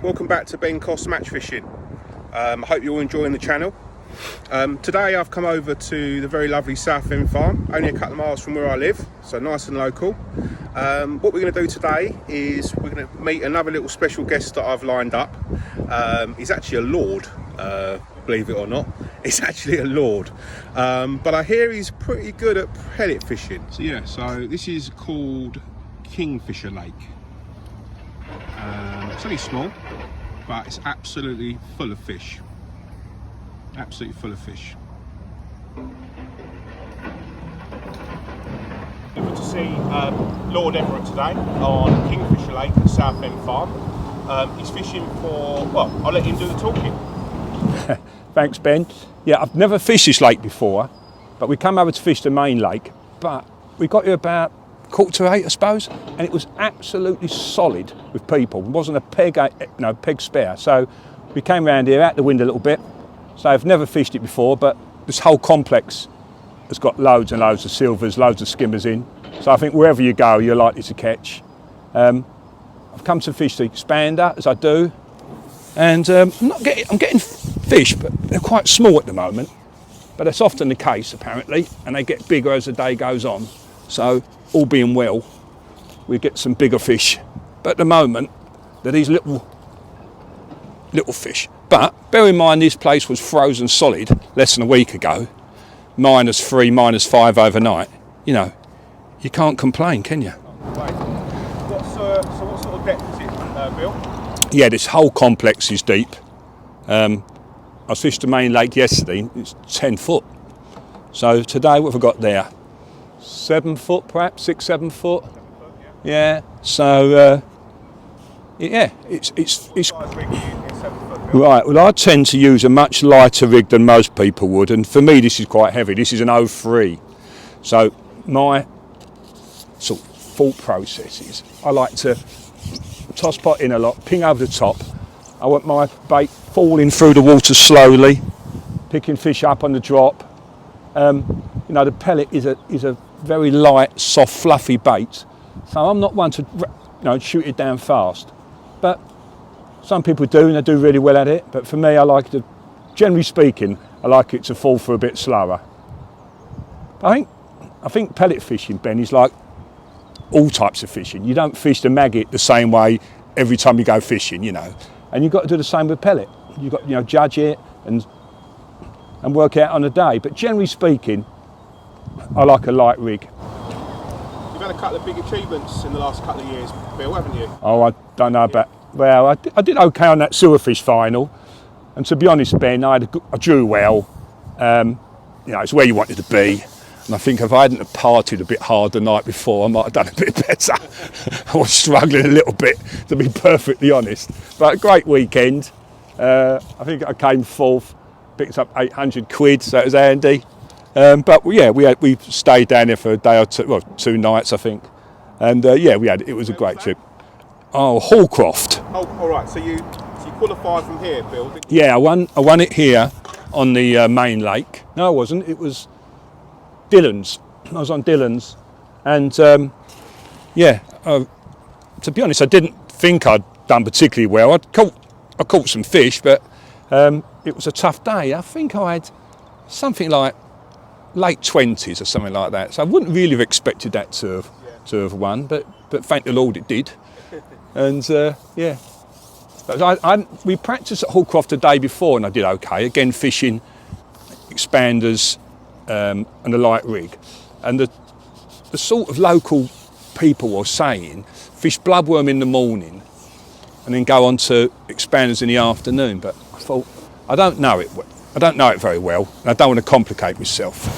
welcome back to Ben Cost Match Fishing. I hope you're all enjoying the channel. Today I've come over to the very lovely Southend farm, only a couple of miles from where I live, so nice and local. What we're going to do today is we're going to meet another little special guest that I've lined up. He's actually a lord, believe it or not. It's actually a lord, but I hear he's pretty good at pellet fishing. So yeah, so this is called Kingfisher Lake. It's only small, but it's absolutely full of fish. Absolutely full of fish. Good to see Lord Everett today on Kingfisher Lake at Southend Farm. He's fishing for, well, I'll let him do the talking. Thanks, Ben. Yeah, I've never fished this lake before, but we come over to fish the main lake, but we got here about 7:45, I suppose, and it was absolutely solid with people. There wasn't a peg spare. So we came around here out the wind a little bit. So I've never fished it before, but this whole complex has got loads and loads of silvers, loads of skimmers in. So I think wherever you go, you're likely to catch. I've come to fish the expander, as I do, and I'm getting fish, but they're quite small at the moment. But that's often the case, apparently, and they get bigger as the day goes on. So all being well, we get some bigger fish. But at the moment, they're these little fish. But bear in mind, this place was frozen solid less than a week ago, -3, -5 overnight. You know, you can't complain, can you? Right. So what sort of depth is it, Bill? Yeah, this whole complex is deep. I fished the main lake yesterday, it's 10 foot. So today, what have I got there? 7 foot perhaps, 6, 7 foot. Yeah, so yeah, it's right. Well, I tend to use a much lighter rig than most people would, and for me this is quite heavy. This is an 03. So my sort of thought process is I like to toss pot in a lot, ping over the top. I want my bait falling through the water slowly, picking fish up on the drop. You know, the pellet is a very light, soft, fluffy bait, so I'm not one to, you know, shoot it down fast. But some people do, and they do really well at it. But for me, I like to, generally speaking, I like it to fall through a bit slower. I think pellet fishing, Ben, is like all types of fishing. You don't fish the maggot the same way every time you go fishing, you know. And you've got to do the same with pellet. You've got, you know, judge it and work out on a day. But generally speaking, I like a light rig. You've had a couple of big achievements in the last couple of years, Bill, haven't you? Oh, I don't know about. Well, I did okay on that silverfish final, and to be honest, Ben, I drew well. You know, it's where you wanted to be, and I think if I hadn't partied a bit hard the night before, I might have done a bit better. I was struggling a little bit, to be perfectly honest. But a great weekend. I think I came fourth, picked up 800 quid, so it was handy. But yeah, we stayed down there for a day or two, well, 2 nights I think, and yeah, it was a great trip. Oh, Hallcroft. Oh, all right. So you qualified from here, Bill? Yeah, I won it here on the main lake. No, I wasn't. It was Dillon's. I was on Dillon's, and yeah. To be honest, I didn't think I'd done particularly well. I caught some fish, but it was a tough day. I think I had something like late 20s or something like that. So I wouldn't really have expected that to have won, but thank the Lord it did. And yeah, we practiced at Hallcroft the day before, and I did okay. Again, fishing, expanders, and a light rig. And the sort of local people were saying, fish bloodworm in the morning, and then go on to expanders in the afternoon. But I thought, I don't know it very well, and I don't want to complicate myself.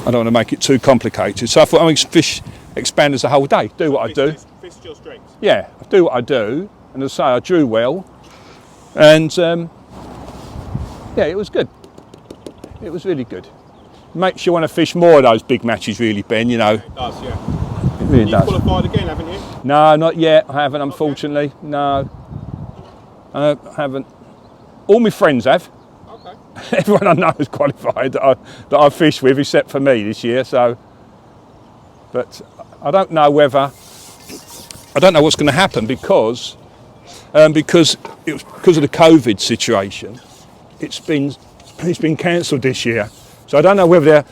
I don't want to make it too complicated. So I thought, I'm going to fish expanders the whole day, do what I do. Fish your strengths. Yeah, I do what I do, and as I say, I drew well, and yeah, it was good. It was really good. Makes you want to fish more of those big matches, really, Ben. You know. It does, yeah. It really does. You've qualified again, haven't you? No, not yet. I haven't, unfortunately. No, I haven't. All my friends have. Okay. Everyone I know is qualified that I fish with, except for me this year. So, but I don't know whether. I don't know what's going to happen, because because of the COVID situation. It's been cancelled this year, so I don't know whether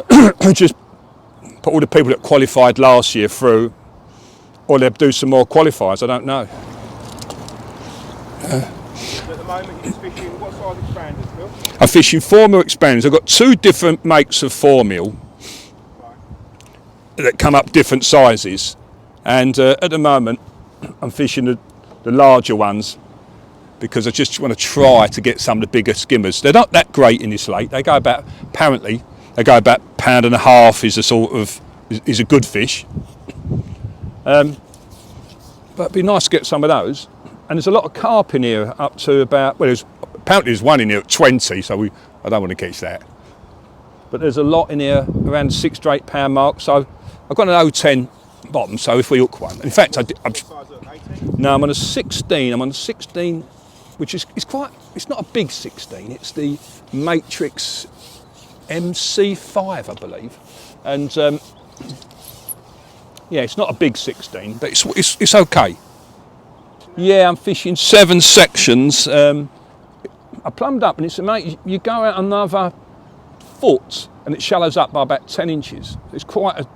they're just put all the people that qualified last year through, or they'll do some more qualifiers. I don't know. At the moment, you're fishing what size expanders, Bill? I'm fishing 4 mil expanders. I've got 2 different makes of 4 mil that come up different sizes, and at the moment I'm fishing the larger ones because I just want to try to get some of the bigger skimmers. They're not that great in this lake. They go about, apparently, £1.5 is a good fish. But it'd be nice to get some of those. And there's a lot of carp in here up to about, well, apparently there's one in here at 20, so I don't want to catch that. But there's a lot in here around the 6 to 8 pound mark. So I've got an 010 bottom, so if we hook one. In fact, no, I'm on a 16. I'm on a 16, which is it's not a big 16. It's the Matrix MC5, I believe. And yeah, it's not a big 16, but it's okay. Yeah, I'm fishing 7 sections. I plumbed up, and it's amazing. You go out another foot, and it shallows up by about 10 inches. It's quite a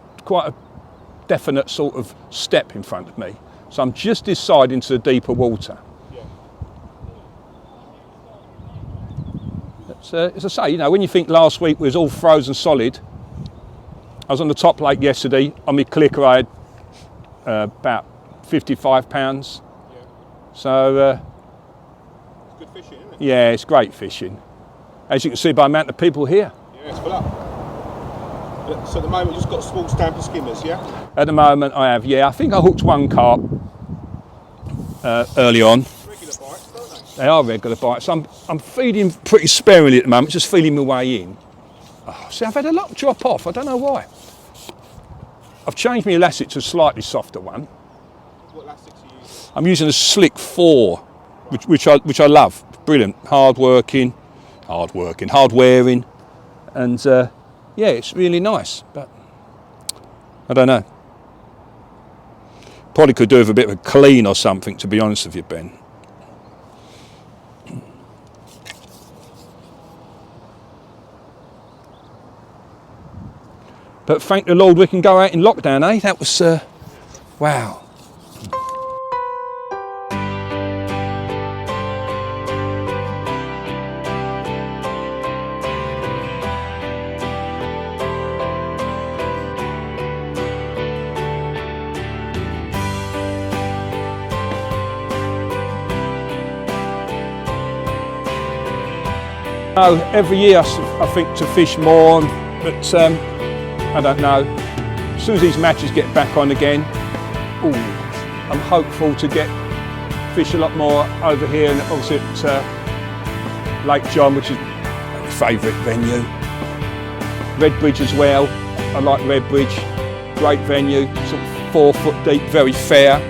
definite sort of step in front of me. So I'm just this side into the deeper water. As I say, you know, when you think last week was all frozen solid, I was on the top lake yesterday. On my clicker, I had about 55 pounds. Yeah. So it's good fishing, isn't it? Yeah, it's great fishing. As you can see by the amount of people here. Yeah, it's full up. So at the moment, you've just got small stamper skimmers, yeah? At the moment, I have. Yeah, I think I hooked 1 carp early on. Regular bites, don't They are regular bites. I'm feeding pretty sparingly at the moment, just feeling my way in. Oh, see, I've had a lot drop off. I don't know why. I've changed my elastic to a slightly softer one. What elastics are you using? I'm using a Slick 4, which I love. Brilliant, hard wearing, and yeah, it's really nice. But I don't know. Probably could do with a bit of a clean or something, to be honest with you, Ben. But thank the Lord we can go out in lockdown, eh? That was, wow. No, every year I think to fish more, but I don't know. As soon as these matches get back on again, I'm hopeful to get fish a lot more over here, and obviously at Lake John, which is my favourite venue. Redbridge as well. I like Redbridge. Great venue, sort of 4 foot deep, very fair,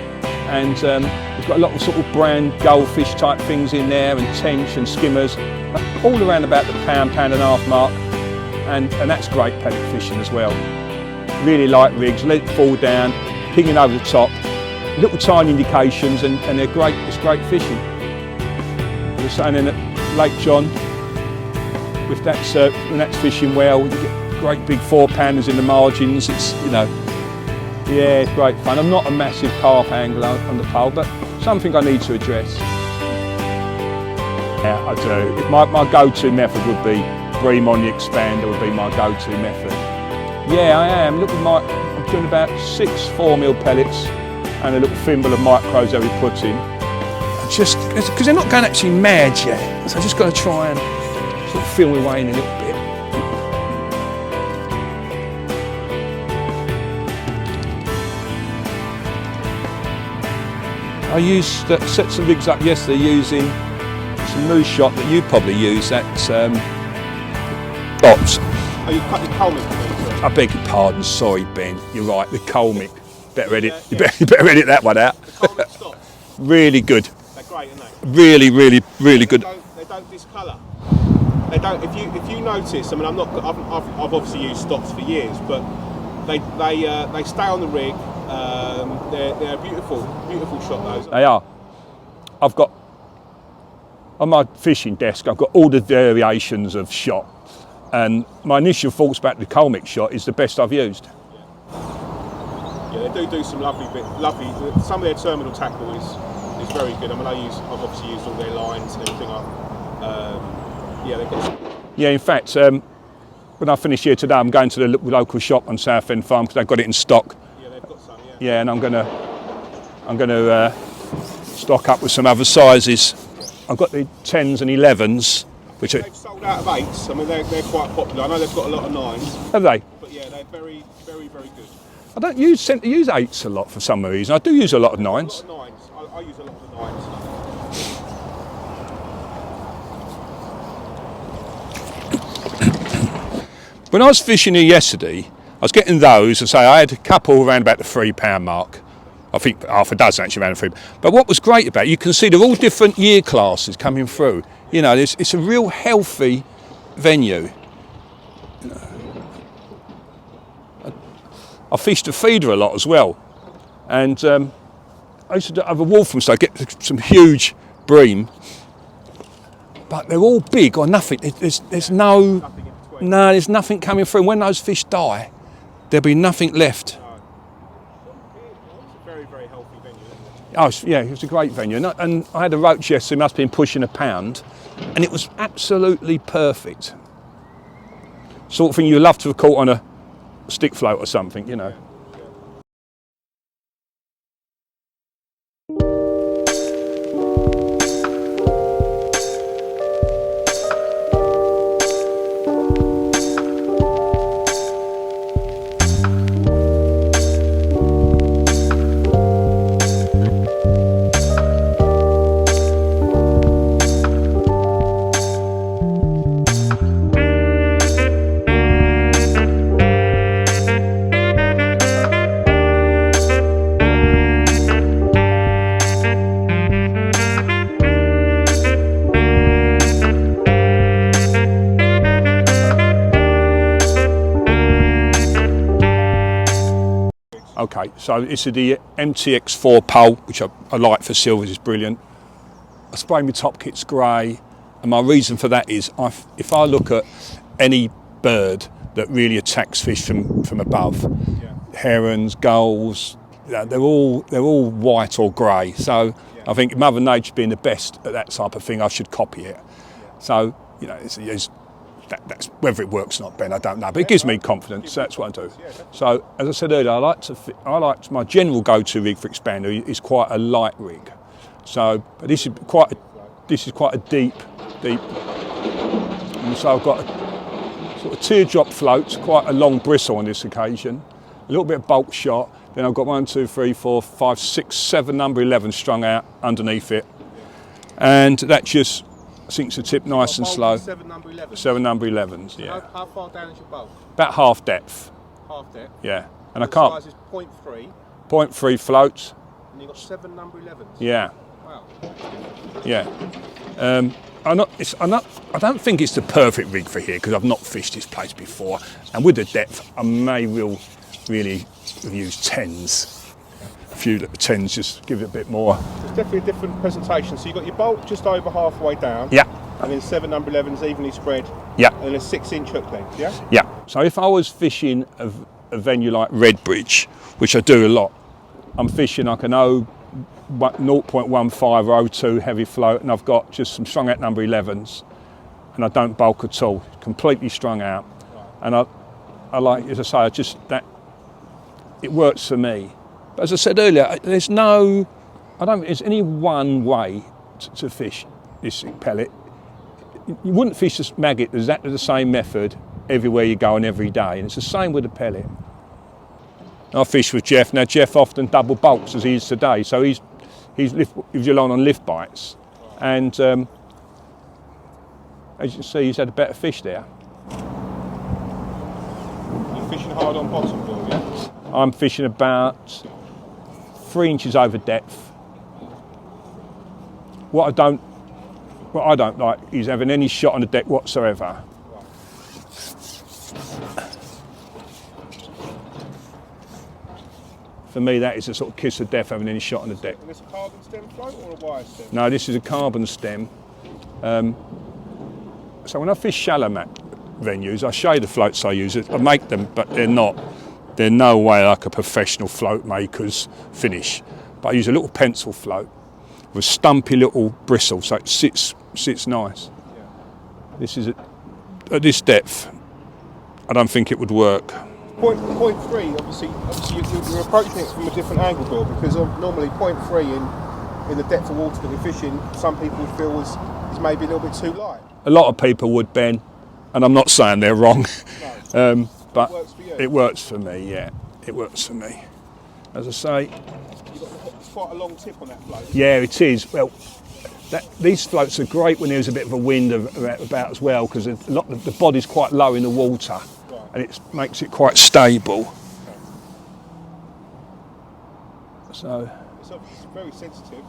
and we've got a lot of sort of brown goldfish type things in there, and tench and skimmers, all around about the £1.5 mark. And that's great pellet fishing as well. Really light rigs, let it fall down, pinging over the top, little tiny indications, and they're great. It's great fishing. As I was saying, in at Lake John, with when that's fishing well, you get great big 4-pounders in the margins. It's, you know, yeah, it's great fun. I'm not a massive carp angler on the pole, but something I need to address. Yeah, I do. My go-to method would be bream on the expander would be my go-to method. Yeah, I am. Look, I'm doing about 6 4mm pellets and a little thimble of micros that we put in. Just because they're not going actually mad yet, so I just got to try and sort of feel my way in a little bit. I set some rigs up yesterday using some moose shot that you probably use. That's Bots. Oh, you cut the colmic. I beg your pardon, sorry Ben, you're right, the colmic. Better edit that one out. The colmic stops. Really good. They're great, aren't they? Really good. They don't discolour. They don't. If you notice, I mean, I've obviously used stops for years, but they stay on the rig. They're a beautiful shot, those. They are. on my fishing desk, I've got all the variations of shot, and my initial thoughts about the coal mix shot is the best I've used. Yeah, they do some lovely. Some of their terminal tackle is very good. I mean, I've obviously used all their lines and everything. Yeah, they've got some. Yeah, in fact, when I finish here today, I'm going to the local shop on Southend Farm because they've got it in stock. Yeah, they've got some. Yeah. Yeah, and I'm gonna stock up with some other sizes. I've got the 10s and 11s, which they've sold out of 8s. I mean, they're quite popular. I know they've got a lot of 9s. Have they? But yeah, they're very, very, very good. I don't tend to use 8s a lot for some reason. I do use a lot of 9s. A lot of 9s. I use a lot of the 9s. When I was fishing here yesterday, I was getting those, and say I had a couple around about the £3 mark. I think half a dozen actually around the £3. But what was great about it, you can see they're all different year classes coming through. You know, it's a real healthy venue. You know, I fished a feeder a lot as well, and I used to have a Waltham, so I get some huge bream, but they're all big or nothing. There's there's nothing coming through. When those fish die, there'll be nothing left. It's a very, very healthy venue, isn't it? Oh yeah, it was a great venue, and I had a roach yesterday, must have been pushing a pound, and it was absolutely perfect. Sort of thing you love to have caught on a stick float or something, you know. Okay, so this is the MTX4 pole, which I like for silvers, is brilliant. I spray my top kits grey, and my reason for that is if I look at any bird that really attacks fish from above, herons, gulls, they're all white or grey. So I think Mother Nature being the best at that type of thing, I should copy it. So you know, that's whether it works or not, Ben, I don't know, but it gives me confidence. That's what I do. So, as I said earlier, I like my general go-to rig for expander is quite a light rig. So, but this is quite a deep. And so I've got a sort of teardrop float, quite a long bristle on this occasion, a little bit of bulk shot. Then I've got 1, 2, 3, 4, 5, 6, 7 number 11 strung out underneath it, and that just sinks the tip nice and slow. 7 number 11s. 7 number 11s, yeah. How far down is your bulk? About half depth. Half depth. Yeah, and I can't. Size is 0.3. 0.3 floats. And you've got 7 number 11s. Yeah. Wow. Yeah. I don't think it's the perfect rig for here because I've not fished this place before, and with the depth, I will really use 10s. A few 10s, just give it a bit more. It's definitely a different presentation. So you've got your bulk just over halfway down. Yeah. And then 7 number 11s evenly spread. Yeah. And then a 6-inch hook length. Yeah. Yeah. So if I was fishing a venue like Redbridge, which I do a lot, I'm fishing like an 0.15 or 0.2 heavy float, and I've got just some strung out number 11s, and I don't bulk at all, completely strung out. And I like, as I say, it works for me. But as I said earlier, I don't think there's any one way to fish this pellet. You wouldn't fish this maggot exactly the same method everywhere you go and every day, and it's the same with the pellet. I fish with Jeff. Now Jeff often double bulks as he is today, so he's relying on lift bites, and as you can see, he's had a better fish there. You're fishing hard on bottom, Bill, yeah? I'm fishing about 3 inches over depth. What I don't like is having any shot on the deck whatsoever. For me, that is a sort of kiss of death, having any shot on the deck. And this a carbon stem float or a wire stem? No, this is a carbon stem. So when I fish shallow mat venues, I show you the floats I use. I make them, but they're no way like a professional float maker's finish. But I use a little pencil float with a stumpy little bristle, so it sits nice. Yeah. This is at this depth, I don't think it would work. Point 3, obviously you're approaching it from a different angle, Bill, because normally point 3 in the depth of water that we're fishing, some people would feel is maybe a little bit too light. A lot of people would, Ben, and I'm not saying they're wrong, No. but It works for you. it works for me, yeah, it works for me. As I say, It's quite a long tip on that float. yeah, it is. Well, these floats are great when there's a bit of a wind about as well, because the body's quite low in the water, Right. and it makes it quite stable. So, It's obviously very sensitive.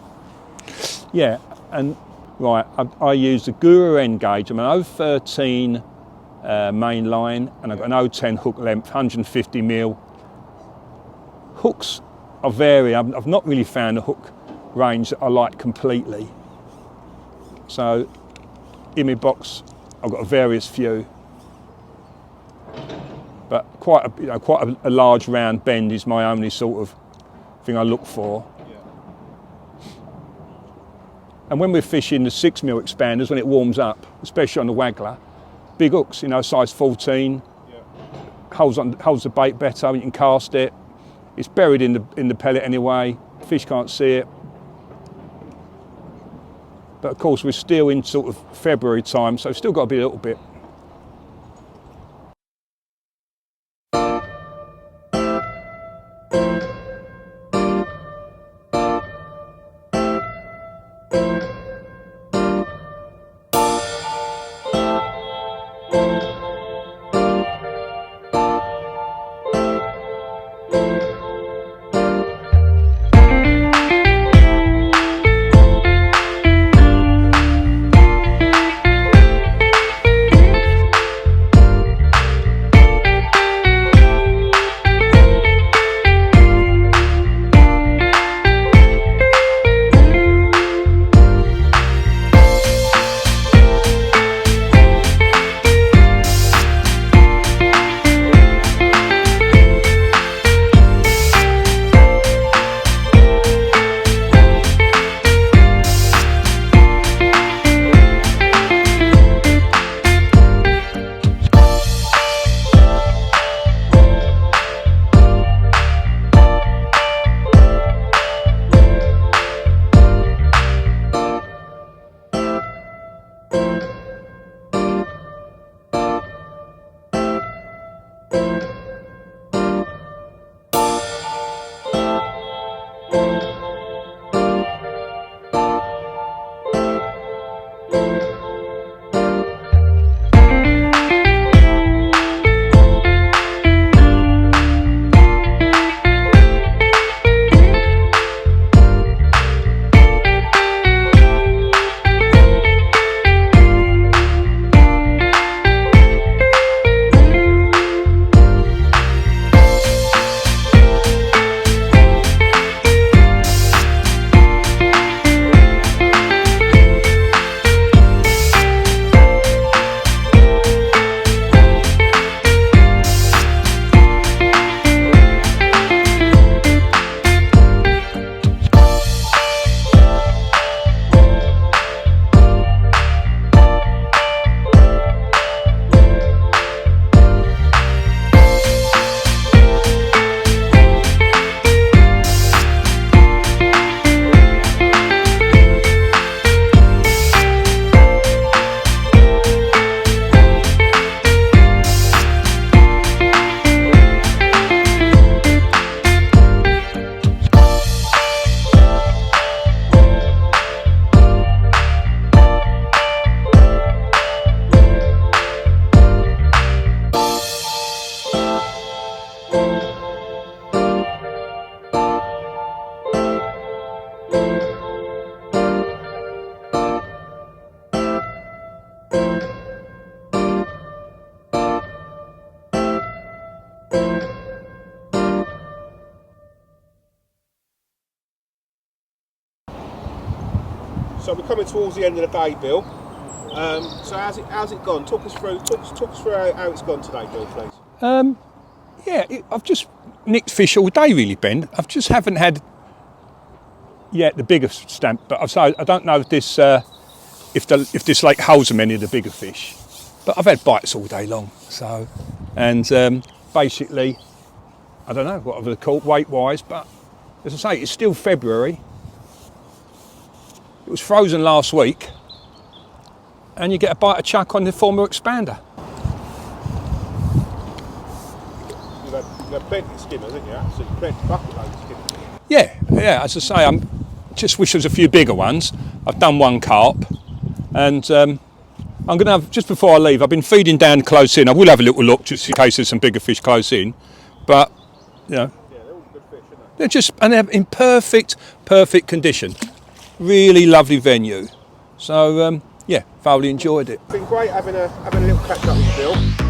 yeah, and right, I use the Guru end gauge. I'm an 013 main line, and I've got an 010 hook length, 150 mil. Hooks are vary. I've not really found a hook range that I like completely. So in my box, I've got a various few, but quite a large round bend is my only sort of thing I look for. Yeah. And when we're fishing the 6 mil expanders, when it warms up, especially on the waggler, big hooks, size 14, Yeah. holds the bait better. You can cast it. It's buried in the pellet anyway. Fish can't see it. But of course, we're still in sort of February time, so we've still got to be a little bit. So we're coming towards the end of the day, Bill. So how's it gone? Talk us through how it's gone today, Bill, please. I've just nicked fish all day, really, Ben. I just haven't had yet the bigger stamp, but I don't know if this lake holds many of the bigger fish. But I've had bites all day long. So, and basically, I don't know what I've caught weight-wise, but as I say, it's still February. It was frozen last week, and you get a bite of chuck on the former expander. You've had plenty of skimmers, haven't you? Absolutely plenty, bucket loads of skimmers. Yeah. As I say, I'm just wish there was a few bigger ones. I've done one carp, and I'm going to have, just before I leave, I've been feeding down close in. I will have a little look just in case there's some bigger fish close in, but Yeah, they're all good fish, aren't they're in perfect condition. Really lovely venue. So thoroughly enjoyed it. It's been great having a little catch up with Bill.